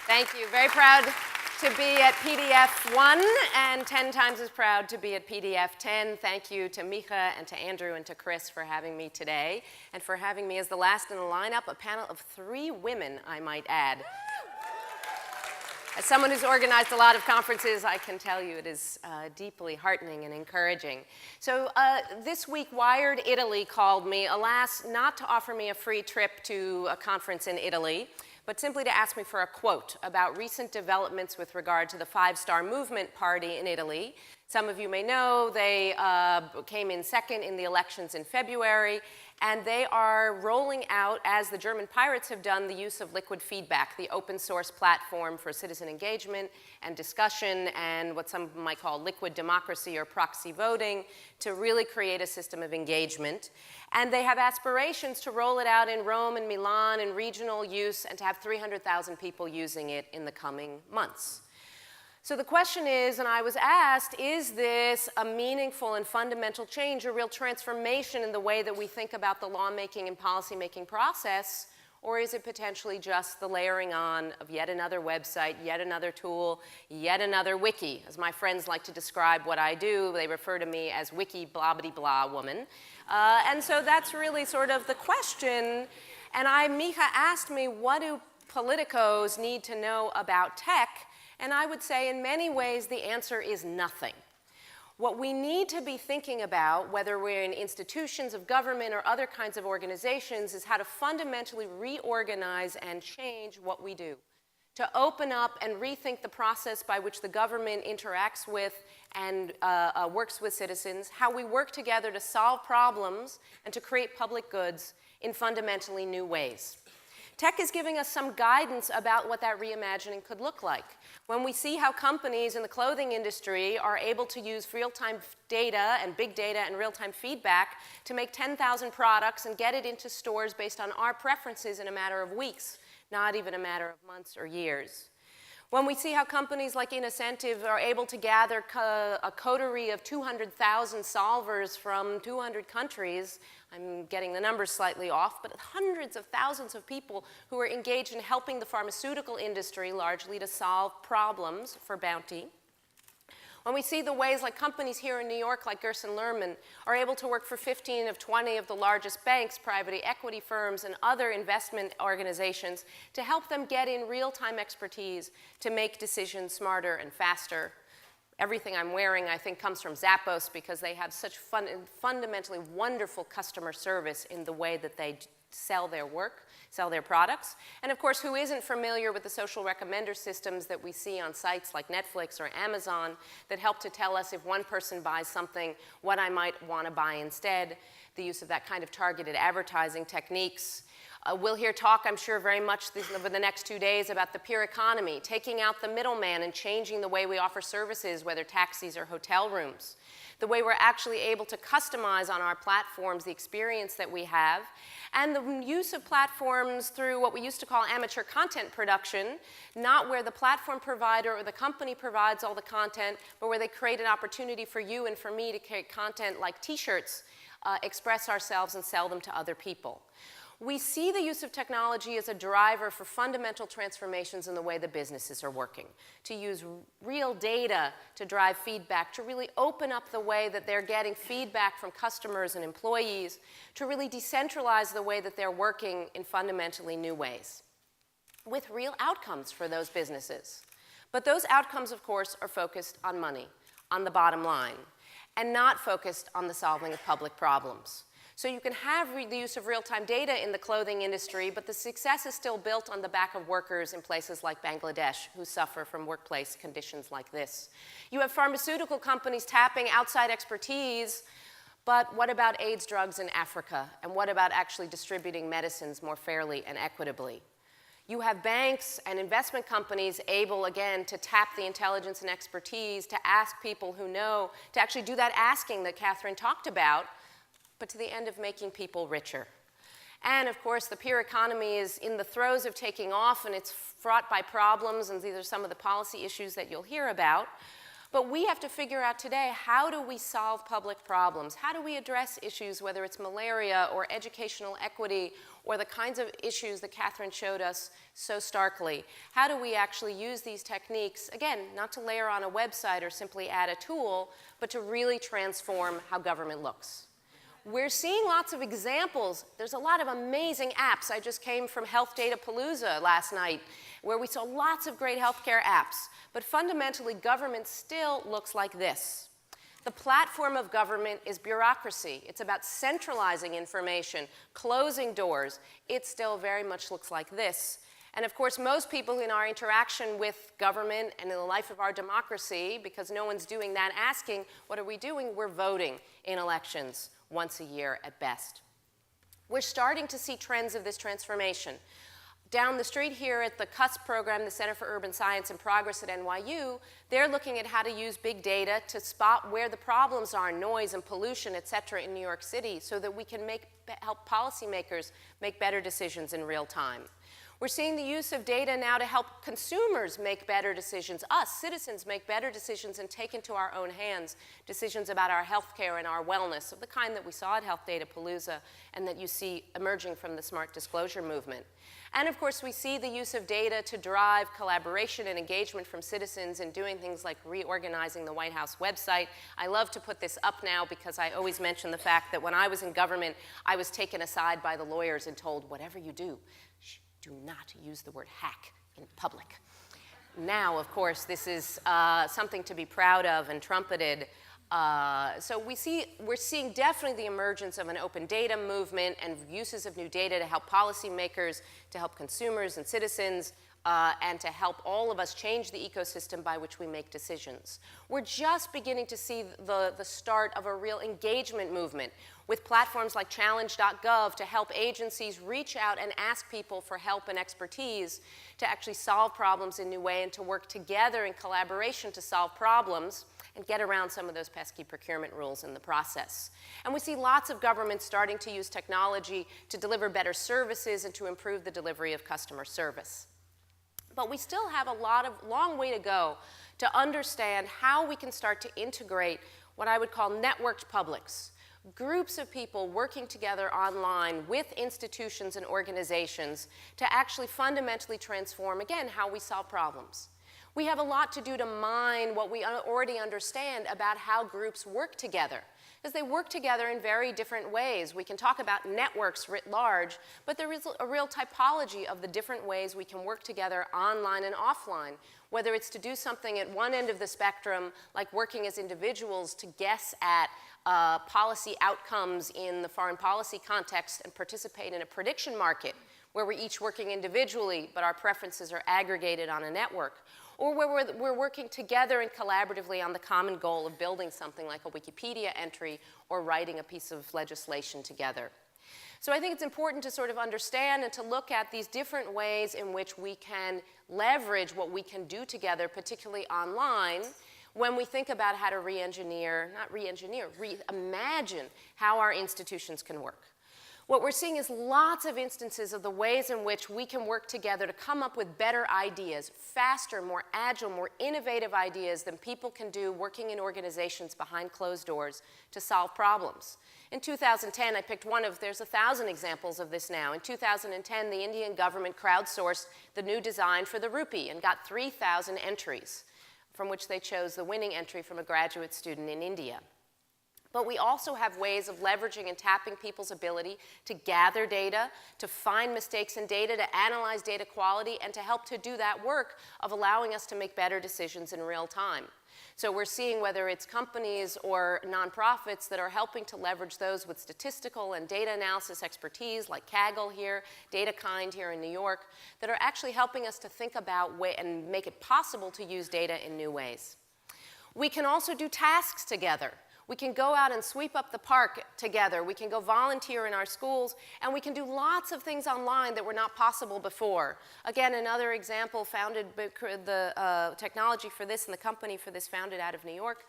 Thank you. Very proud to be at PDF1 and 10 times as proud to be at PDF10. Thank you to Micah and to Andrew and to Chris for having me today and for having me as the last in the lineup, a panel of 3 women, I might add. As someone who's organized a lot of conferences, I can tell you it is deeply heartening and encouraging. So this week, Wired Italy called me, alas, not to offer me a free trip to a conference in Italy, but simply to ask me for a quote about recent developments with regard to the Five-Star Movement Party in Italy. Some of you may know they came in second in the elections in February, and they are rolling out, as the German pirates have done, the use of liquid feedback, the open source platform for citizen engagement and discussion and what some might call liquid democracy or proxy voting to really create a system of engagement. And they have aspirations to roll it out in Rome and Milan in regional use and to have 300,000 people using it in the coming months. So the question is, and I was asked, is this a meaningful and fundamental change, a real transformation in the way that we think about the lawmaking and policymaking process, or is it potentially just the layering on of yet another website, yet another tool, yet another wiki? As my friends like to describe what I do, they refer to me as wiki blah-blah-blah woman. And so that's really sort of the question. And Micah asked me, what do politicos need to know about tech? And I would say in many ways the answer is nothing. What we need to be thinking about, whether we're in institutions of government or other kinds of organizations, is how to fundamentally reorganize and change what we do. To open up and rethink the process by which the government interacts with and works with citizens, how we work together to solve problems and to create public goods in fundamentally new ways. Tech is giving us some guidance about what that reimagining could look like. When we see how companies in the clothing industry are able to use real-time data and big data and real-time feedback to make 10,000 products and get it into stores based on our preferences in a matter of weeks, not even a matter of months or years. When we see how companies like Innocentive are able to gather a coterie of 200,000 solvers from 200 countries, I'm getting the numbers slightly off, but hundreds of thousands of people who are engaged in helping the pharmaceutical industry largely to solve problems for bounty. When we see the ways like companies here in New York like Gerson Lehrman are able to work for 15 of 20 of the largest banks, private equity firms, and other investment organizations to help them get in real-time expertise to make decisions smarter and faster. Everything I'm wearing, I think, comes from Zappos because they have such fundamentally wonderful customer service in the way that they sell their work, sell their products. And of course, who isn't familiar with the social recommender systems that we see on sites like Netflix or Amazon that help to tell us if one person buys something, what I might want to buy instead, the use of that kind of targeted advertising techniques. We'll hear talk, I'm sure, very much over the next 2 days about the peer economy, taking out the middleman and changing the way we offer services, whether taxis or hotel rooms. The way we're actually able to customize on our platforms the experience that we have, and the use of platforms through what we used to call amateur content production, not where the platform provider or the company provides all the content, but where they create an opportunity for you and for me to create content like t-shirts, express ourselves and sell them to other people. We see the use of technology as a driver for fundamental transformations in the way the businesses are working, to use real data to drive feedback, to really open up the way that they're getting feedback from customers and employees, to really decentralize the way that they're working in fundamentally new ways, with real outcomes for those businesses. But those outcomes, of course, are focused on money, on the bottom line, and not focused on the solving of public problems. So you can have the use of real-time data in the clothing industry, but the success is still built on the back of workers in places like Bangladesh who suffer from workplace conditions like this. You have pharmaceutical companies tapping outside expertise, but what about AIDS drugs in Africa? And what about actually distributing medicines more fairly and equitably? You have banks and investment companies able, again, to tap the intelligence and expertise to ask people who know, to actually do that asking that Catherine talked about, but to the end of making people richer. And of course, the peer economy is in the throes of taking off, and it's fraught by problems, and these are some of the policy issues that you'll hear about. But we have to figure out today, how do we solve public problems? How do we address issues, whether it's malaria or educational equity or the kinds of issues that Catherine showed us so starkly. How do we actually use these techniques, again, not to layer on a website or simply add a tool, but to really transform how government looks? We're seeing lots of examples. There's a lot of amazing apps. I just came from Health Data Palooza last night, where we saw lots of great healthcare apps. But fundamentally, government still looks like this. The platform of government is bureaucracy. It's about centralizing information, closing doors. It still very much looks like this. And of course, most people in our interaction with government and in the life of our democracy, because no one's doing that, asking, what are we doing? We're voting in elections once a year at best. We're starting to see trends of this transformation. Down the street here at the CUSP program, the Center for Urban Science and Progress at NYU, they're looking at how to use big data to spot where the problems are, noise and pollution, et cetera, in New York City, so that we can help policymakers make better decisions in real time. We're seeing the use of data now to help consumers make better decisions, us, citizens, make better decisions and take into our own hands decisions about our healthcare and our wellness, of the kind that we saw at Health Data Palooza and that you see emerging from the smart disclosure movement. And of course, we see the use of data to drive collaboration and engagement from citizens in doing things like reorganizing the White House website. I love to put this up now because I always mention the fact that when I was in government, I was taken aside by the lawyers and told, whatever you do not use the word hack in public. Now, of course, this is something to be proud of and trumpeted. So we're seeing definitely the emergence of an open data movement and uses of new data to help policymakers, to help consumers and citizens, and to help all of us change the ecosystem by which we make decisions. We're just beginning to see the start of a real engagement movement with platforms like challenge.gov to help agencies reach out and ask people for help and expertise to actually solve problems in a new way and to work together in collaboration to solve problems and get around some of those pesky procurement rules in the process. And we see lots of governments starting to use technology to deliver better services and to improve the delivery of customer service. But we still have a long way to go to understand how we can start to integrate what I would call networked publics, groups of people working together online with institutions and organizations to actually fundamentally transform, again, how we solve problems. We have a lot to do to mine what we already understand about how groups work together, because they work together in very different ways. We can talk about networks writ large, but there is a real typology of the different ways we can work together online and offline, whether it's to do something at one end of the spectrum, like working as individuals to guess at policy outcomes in the foreign policy context and participate in a prediction market, where we're each working individually, but our preferences are aggregated on a network. Or where we're working together and collaboratively on the common goal of building something like a Wikipedia entry or writing a piece of legislation together. So I think it's important to sort of understand and to look at these different ways in which we can leverage what we can do together, particularly online, when we think about how to reimagine how our institutions can work. What we're seeing is lots of instances of the ways in which we can work together to come up with better ideas, faster, more agile, more innovative ideas than people can do working in organizations behind closed doors to solve problems. In 2010, I picked there's 1,000 examples of this now. In 2010, the Indian government crowdsourced the new design for the rupee and got 3,000 entries, from which they chose the winning entry from a graduate student in India. But we also have ways of leveraging and tapping people's ability to gather data, to find mistakes in data, to analyze data quality, and to help to do that work of allowing us to make better decisions in real time. So we're seeing whether it's companies or nonprofits that are helping to leverage those with statistical and data analysis expertise, like Kaggle here, DataKind here in New York, that are actually helping us to think about and make it possible to use data in new ways. We can also do tasks together. We can go out and sweep up the park together. We can go volunteer in our schools, and we can do lots of things online that were not possible before. Again, another example, the technology for this and the company for this founded out of New York,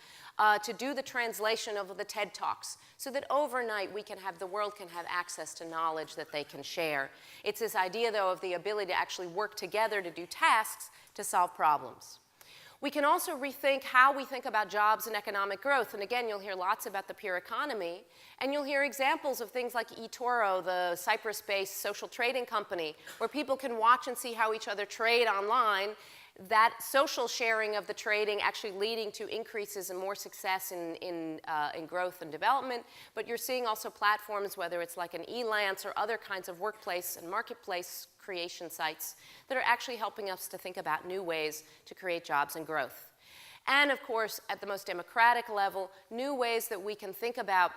to do the translation of the TED Talks so that overnight the world can have access to knowledge that they can share. It's this idea, though, of the ability to actually work together to do tasks to solve problems. We can also rethink how we think about jobs and economic growth. And again, you'll hear lots about the peer economy, and you'll hear examples of things like eToro, the Cyprus-based social trading company, where people can watch and see how each other trade online, that social sharing of the trading actually leading to increases and more success in growth and development. But you're seeing also platforms, whether it's like an Elance or other kinds of workplace and marketplace creation sites, that are actually helping us to think about new ways to create jobs and growth. And of course, at the most democratic level, new ways that we can think about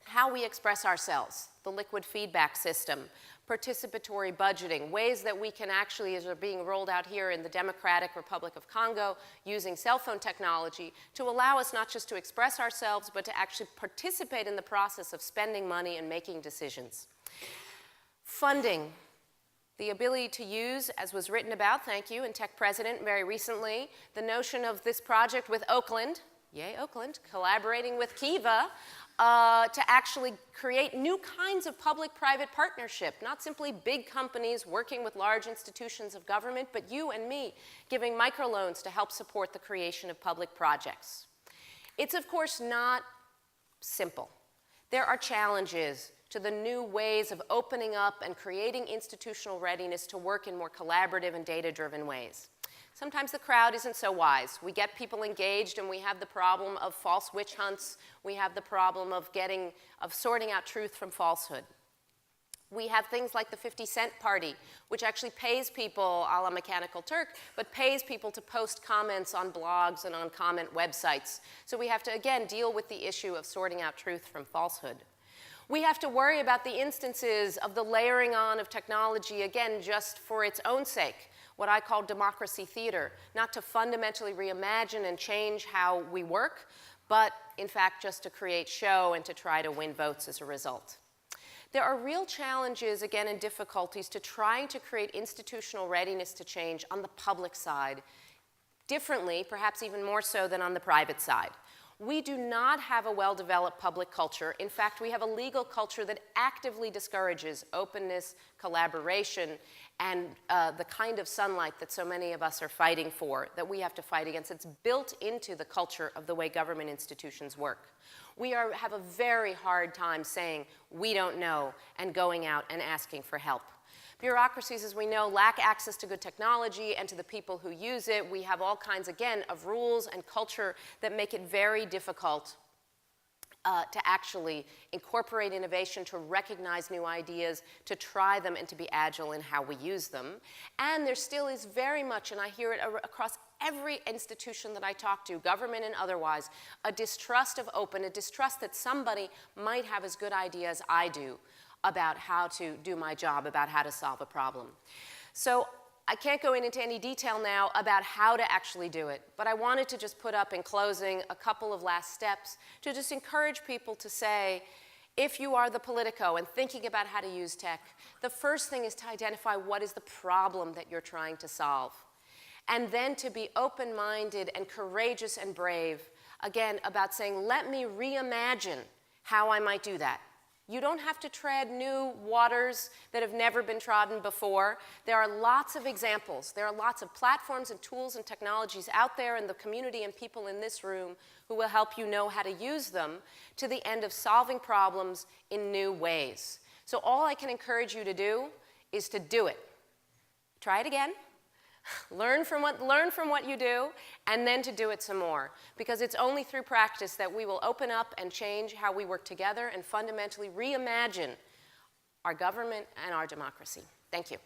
how we express ourselves, the liquid feedback system, participatory budgeting, ways that we can actually, as are being rolled out here in the Democratic Republic of Congo, using cell phone technology to allow us not just to express ourselves, but to actually participate in the process of spending money and making decisions. Funding. The ability to use, as was written about, thank you, in Tech President very recently, the notion of this project with Oakland, yay Oakland, collaborating with Kiva, to actually create new kinds of public-private partnership, not simply big companies working with large institutions of government, but you and me giving microloans to help support the creation of public projects. It's, of course, not simple. There are challenges to the new ways of opening up and creating institutional readiness to work in more collaborative and data-driven ways. Sometimes the crowd isn't so wise. We get people engaged and we have the problem of false witch hunts. We have the problem of sorting out truth from falsehood. We have things like the 50-cent party, which actually pays people, a la Mechanical Turk, but pays people to post comments on blogs and on comment websites. So we have to, again, deal with the issue of sorting out truth from falsehood. We have to worry about the instances of the layering on of technology, again, just for its own sake, what I call democracy theater, not to fundamentally reimagine and change how we work, but in fact just to create show and to try to win votes as a result. There are real challenges, again, and difficulties to trying to create institutional readiness to change on the public side, differently, perhaps even more so than on the private side. We do not have a well-developed public culture. In fact, we have a legal culture that actively discourages openness, collaboration, and the kind of sunlight that so many of us are fighting for, that we have to fight against. It's built into the culture of the way government institutions work. We have a very hard time saying, we don't know, and going out and asking for help. Bureaucracies, as we know, lack access to good technology and to the people who use it. We have all kinds, again, of rules and culture that make it very difficult to actually incorporate innovation, to recognize new ideas, to try them, and to be agile in how we use them. And there still is very much, and I hear it across every institution that I talk to, government and otherwise, a distrust of open, a distrust that somebody might have as good idea as I do about how to do my job, about how to solve a problem. So I can't go into any detail now about how to actually do it, but I wanted to just put up in closing a couple of last steps to just encourage people to say, if you are the Politico and thinking about how to use tech, the first thing is to identify what is the problem that you're trying to solve. And then to be open-minded and courageous and brave, again, about saying, let me reimagine how I might do that. You don't have to tread new waters that have never been trodden before. There are lots of examples. There are lots of platforms and tools and technologies out there in the community and people in this room who will help you know how to use them to the end of solving problems in new ways. So all I can encourage you to do is to do it. Try it again. Learn from what you do, and then to do it some more. Because it's only through practice that we will open up and change how we work together and fundamentally reimagine our government and our democracy. Thank you.